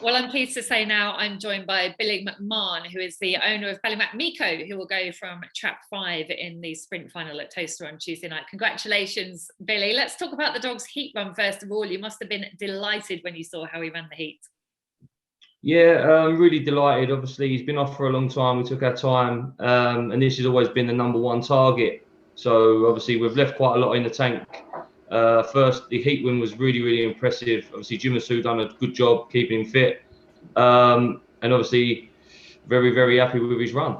Well, I'm pleased to say now I'm joined by Billy Mcmahon, who is the owner of Ballymac Micko, who will go from trap 5 in the sprint final at Toaster on Tuesday night. Congratulations, Billy. Let's talk about the dog's heat run first of all. You must have been delighted when you saw how he ran the heat. Yeah, really delighted. Obviously, he's been off for a long time. We took our time, and this has always been the #1 target. So obviously, we've left quite a lot in the tank. First, the heat win was really, really impressive. Obviously, Jim Asu done a good job keeping him fit, and obviously, very, very happy with his run.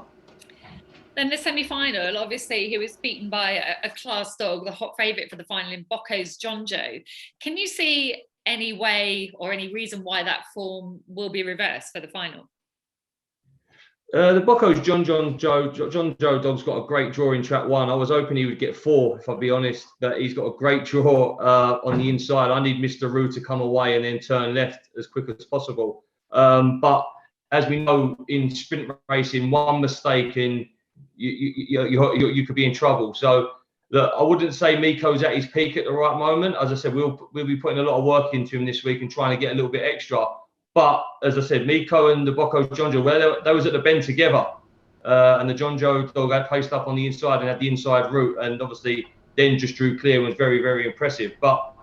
Then the semi-final, obviously, he was beaten by a class dog, the hot favourite for the final in Bocco's John Joe. Can you see any way or any reason why that form will be reversed for the final? The Bocco's John Joe dog's got a great draw in trap 1. I was hoping he would get 4, if I'll be honest, but he's got a great draw on the inside. I need Mr. Roo to come away and then turn left as quick as possible. But as we know in sprint racing, one mistake and you could be in trouble. So look, I wouldn't say Miko's at his peak at the right moment. As I said, we'll be putting a lot of work into him this week and trying to get a little bit extra. But as I said, Micko and the Bocco's John Joe, they was at the bend together, and the John Joe dog had placed up on the inside and had the inside route, and obviously then just drew clear and was very, very impressive. But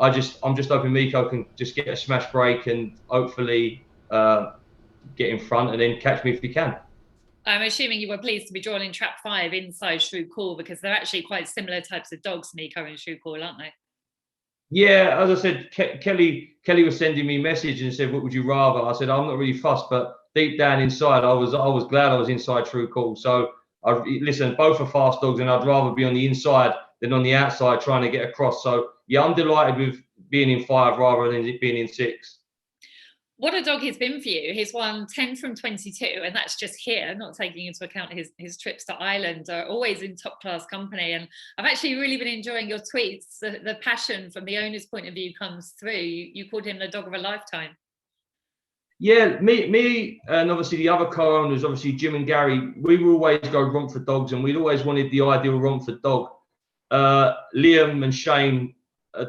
I'm just hoping Micko can just get a smash break and hopefully get in front and then catch me if he can. I'm assuming you were pleased to be drawn in trap 5 inside Shrew Call, because they're actually quite similar types of dogs, Micko and Shrew Call, aren't they? Yeah, as I said, Kelly was sending me a message and said, "What would you rather?" I said, "I'm not really fussed, but deep down inside, I was glad I was inside Shrew Call." So listen, both are fast dogs, and I'd rather be on the inside than on the outside trying to get across. So yeah, I'm delighted with being in 5 rather than it being in 6. What a dog he's been for you. He's won 10 from 22, and that's just here, not taking into account his trips to Ireland, are always in top class company. And I've actually really been enjoying your tweets. The passion from the owner's point of view comes through. You called him the dog of a lifetime. Yeah, me and obviously the other co-owners, obviously Jim and Gary, we will always go Romford dogs, and we'd always wanted the ideal Romford dog. Liam and Shane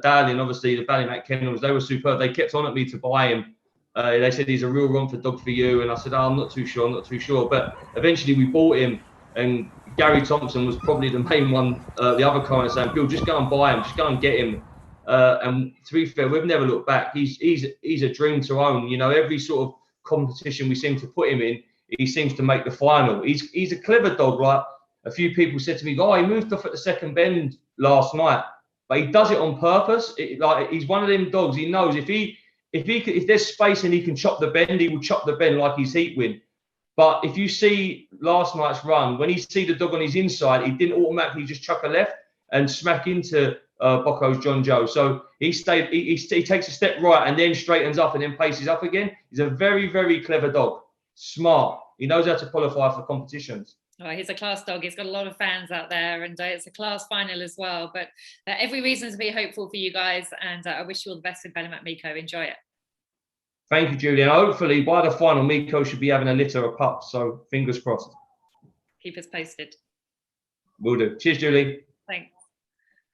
Darling, obviously the Ballymac Kennels, they were superb. They kept on at me to buy him. They said he's a real Romford dog for you, and I said, "Oh, I'm not too sure." But eventually we bought him, and Gary Thompson was probably the main one. The other co-owner saying, "Bill, just go and buy him, just go and get him." And to be fair, we've never looked back. He's a dream to own. You know, every sort of competition we seem to put him in, he seems to make the final. He's a clever dog. Like a few people said to me, "Oh, he moved off at the second bend last night," but he does it on purpose. Like he's one of them dogs. He knows if there's space and he can chop the bend, he will chop the bend like he's heat win. But if you see last night's run, when he see the dog on his inside, he didn't automatically just chuck a left and smack into Bocco's John Joe. So he takes a step right and then straightens up and then paces up again. He's a very, very clever dog. Smart. He knows how to qualify for competitions. Oh, he's a class dog. He's got a lot of fans out there, and it's a class final as well. But every reason to be hopeful for you guys, and I wish you all the best with Ballymac Micko. Enjoy it. Thank you, Julian. Hopefully, by the final, Micko should be having a litter of pups. So fingers crossed. Keep us posted. Will do. Cheers, Julie.